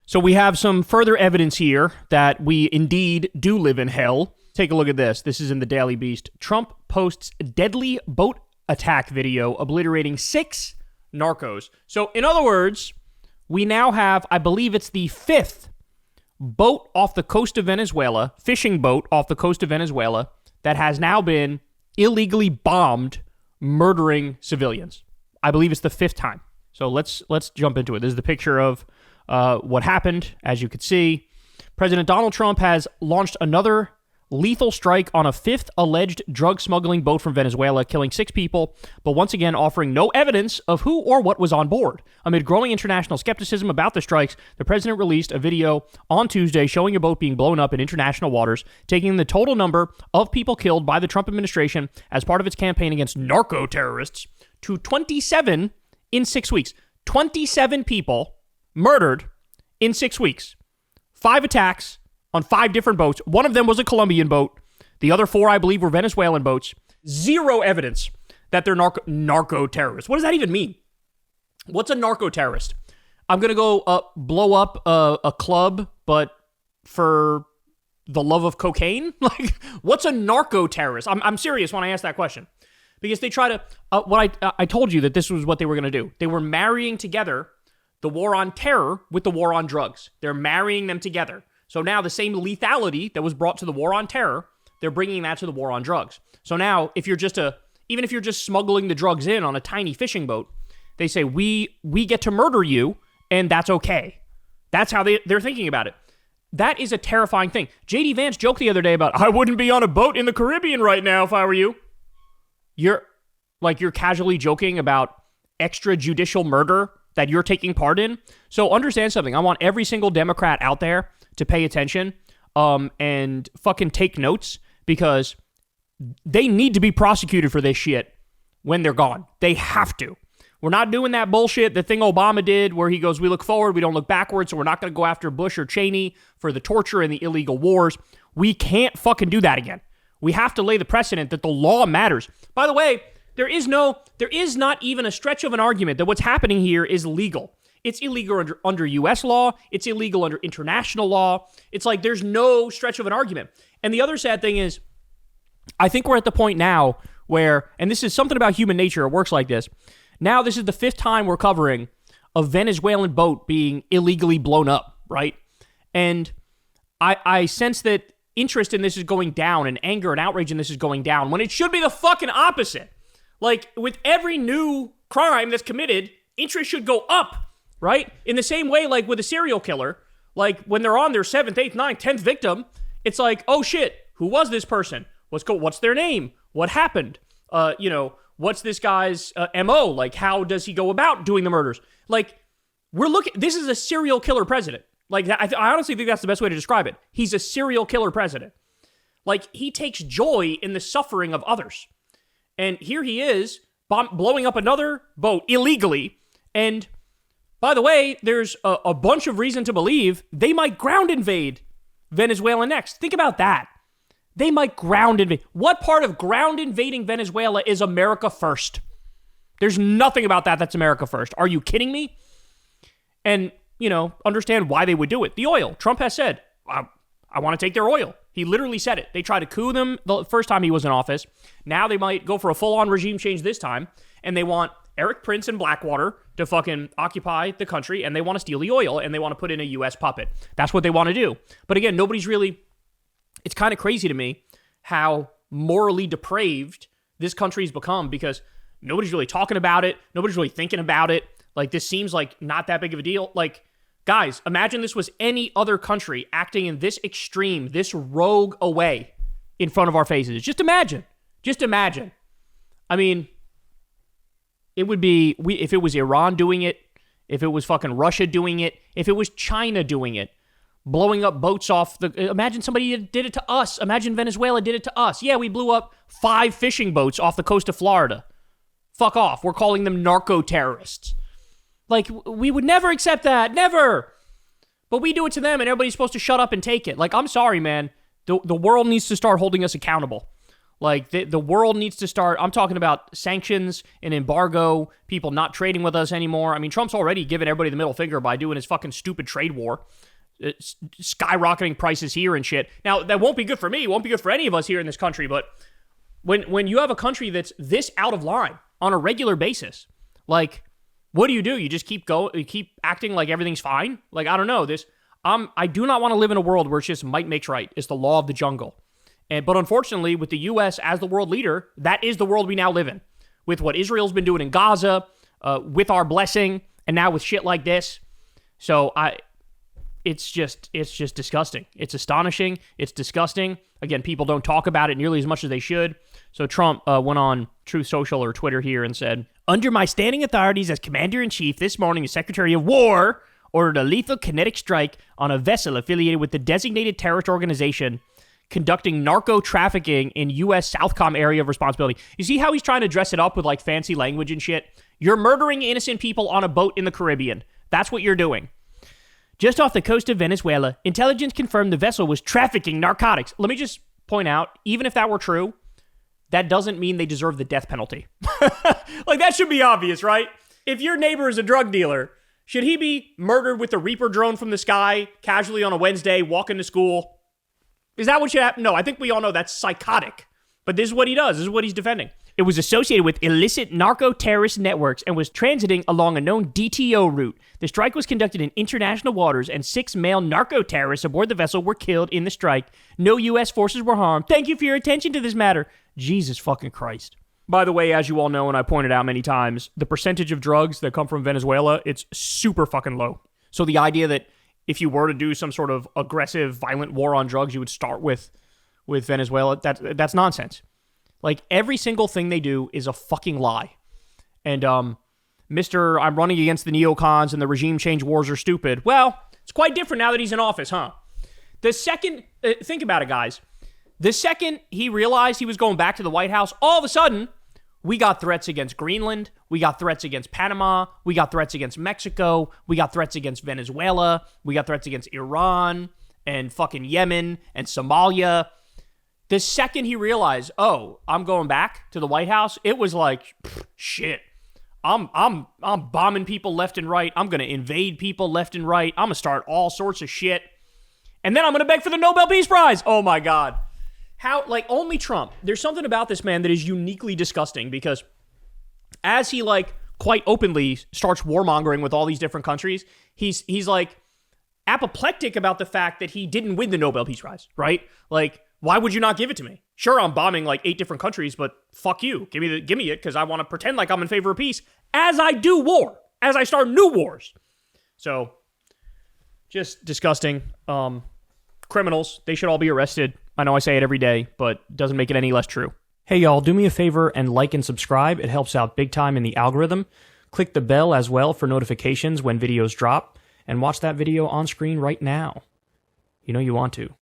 So we have some further evidence here that we indeed do live in hell. Take a look at this. This is in the Daily Beast. Trump posts deadly boat attack video obliterating 6 narcos. So in other words, we now have, I believe it's the 5th boat off the coast of Venezuela, fishing boat off the coast of Venezuela, that has now been illegally bombed, murdering civilians. I believe it's the 5th time. So let's jump into it. This is the picture of what happened. As you could see, President Donald Trump has launched another lethal strike on a 5th alleged drug smuggling boat from Venezuela, killing 6 people, but once again offering no evidence of who or what was on board. Amid growing international skepticism about the strikes, the president released a video on Tuesday showing a boat being blown up in international waters, taking the total number of people killed by the Trump administration as part of its campaign against narco-terrorists to 27 in 6 weeks. 27 people murdered in 6 weeks. 5 attacks on 5 different boats. One of them was a Colombian boat. The other 4, I believe, were Venezuelan boats. Zero evidence that they're narco-terrorists. What does that even mean? What's a narco-terrorist? I'm going to go blow up a club, but for the love of cocaine? Like, what's a narco-terrorist? I'm serious when I ask that question. Because they try to... I told you that this was what they were going to do. They were marrying together the war on terror with the war on drugs. They're marrying them together. So now the same lethality that was brought to the war on terror, they're bringing that to the war on drugs. So now if you're just even if you're just smuggling the drugs in on a tiny fishing boat, they say, we get to murder you, and that's okay. That's how they're thinking about it. That is a terrifying thing. J.D. Vance joked the other day about, I wouldn't be on a boat in the Caribbean right now if I were you. You're casually joking about extrajudicial murder that you're taking part in. So understand something. I want every single Democrat out there to pay attention and fucking take notes, because they need to be prosecuted for this shit when they're gone. They have to. We're not doing that bullshit, the thing Obama did where he goes, we look forward, we don't look backwards, so we're not going to go after Bush or Cheney for the torture and the illegal wars. We can't fucking do that again. We have to lay the precedent that the law matters. By the way, there is not even a stretch of an argument that what's happening here is legal. It's illegal under U.S. law. It's illegal under international law. It's like there's no stretch of an argument. And the other sad thing is, I think we're at the point now where, and this is something about human nature, it works like this. Now this is the 5th time we're covering a Venezuelan boat being illegally blown up, right? And I sense that interest in this is going down, and anger and outrage in this is going down, when it should be the fucking opposite. Like, with every new crime that's committed, interest should go up, right? In the same way, like with a serial killer, like when they're on their 7th, 8th, 9th, 10th victim, it's like, oh shit, who was this person? What's their name? What happened? What's this guy's MO? Like, how does he go about doing the murders? Like, this is a serial killer president. Like, I honestly think that's the best way to describe it. He's a serial killer president. Like, he takes joy in the suffering of others. And here he is, blowing up another boat illegally. And by the way, there's a bunch of reason to believe they might ground invade Venezuela next. Think about that. They might ground invade. What part of ground invading Venezuela is America first? There's nothing about that that's America first. Are you kidding me? And, understand why they would do it. The oil. Trump has said, I want to take their oil. He literally said it. They tried to coup them the first time he was in office. Now they might go for a full-on regime change this time, and they want Eric Prince and Blackwater to fucking occupy the country, and they want to steal the oil, and they want to put in a U.S. puppet. That's what they want to do. But again, it's kind of crazy to me how morally depraved this country's become, because nobody's really talking about it. Nobody's really thinking about it. Like, this seems like not that big of a deal. Like, guys, imagine this was any other country acting in this extreme, this rogue a way in front of our faces. Just imagine. I mean, it would be, if it was Iran doing it, if it was fucking Russia doing it, if it was China doing it, blowing up boats imagine somebody did it to us. Imagine Venezuela did it to us. Yeah, we blew up 5 fishing boats off the coast of Florida. Fuck off. We're calling them narco-terrorists. Like, we would never accept that. Never. But we do it to them, and everybody's supposed to shut up and take it. Like, I'm sorry, man. The world needs to start holding us accountable. Like, the world needs to start. I'm talking about sanctions and embargo, people not trading with us anymore. I mean, Trump's already given everybody the middle finger by doing his fucking stupid trade war. It's skyrocketing prices here and shit. Now, that won't be good for me. It won't be good for any of us here in this country. But when you have a country that's this out of line on a regular basis, like, what do? You just keep acting like everything's fine? Like, I don't know. I do not want to live in a world where it's just might makes right. It's the law of the jungle. But unfortunately, with the U.S. as the world leader, that is the world we now live in. With what Israel's been doing in Gaza, with our blessing, and now with shit like this. So it's just disgusting. It's astonishing. It's disgusting. Again, people don't talk about it nearly as much as they should. So Trump went on Truth Social or Twitter here and said, "Under my standing authorities as Commander-in-Chief, this morning the Secretary of War ordered a lethal kinetic strike on a vessel affiliated with the designated terrorist organization conducting narco trafficking in U.S. Southcom area of responsibility." You see how he's trying to dress it up with like fancy language and shit? You're murdering innocent people on a boat in the Caribbean. That's what you're doing. Just off the coast of Venezuela, intelligence confirmed the vessel was trafficking narcotics. Let me just point out, even if that were true, that doesn't mean they deserve the death penalty. Like, that should be obvious, right? If your neighbor is a drug dealer, should he be murdered with a Reaper drone from the sky, casually on a Wednesday, walking to school? Is that what should happen? No, I think we all know that's psychotic. But this is what he does. This is what he's defending. It was associated with illicit narco-terrorist networks and was transiting along a known DTO route. The strike was conducted in international waters, and 6 male narco-terrorists aboard the vessel were killed in the strike. No U.S. forces were harmed. Thank you for your attention to this matter. Jesus fucking Christ. By the way, as you all know, and I pointed out many times, the percentage of drugs that come from Venezuela, it's super fucking low. So the idea that if you were to do some sort of aggressive, violent war on drugs, you would start with Venezuela, that's nonsense. Like, every single thing they do is a fucking lie. And, I'm running against the neocons and the regime change wars are stupid. Well, it's quite different now that he's in office, huh? The second, think about it, guys. The second he realized he was going back to the White House, all of a sudden, we got threats against Greenland. We got threats against Panama. We got threats against Mexico. We got threats against Venezuela. We got threats against Iran and fucking Yemen and Somalia. The second he realized, oh, I'm going back to the White House, it was like, shit. I'm bombing people left and right. I'm going to invade people left and right. I'm going to start all sorts of shit. And then I'm going to beg for the Nobel Peace Prize. Oh my God. How, like, only Trump. There's something about this man that is uniquely disgusting because as he, like, quite openly starts warmongering with all these different countries, he's like apoplectic about the fact that he didn't win the Nobel Peace Prize, right? Like, why would you not give it to me? Sure, I'm bombing like 8 different countries, but fuck you. Give me it because I want to pretend like I'm in favor of peace as I do war, as I start new wars. So, just disgusting. Criminals, they should all be arrested. I know I say it every day, but it doesn't make it any less true. Hey y'all, do me a favor and like and subscribe. It helps out big time in the algorithm. Click the bell as well for notifications when videos drop, and watch that video on screen right now. You know you want to.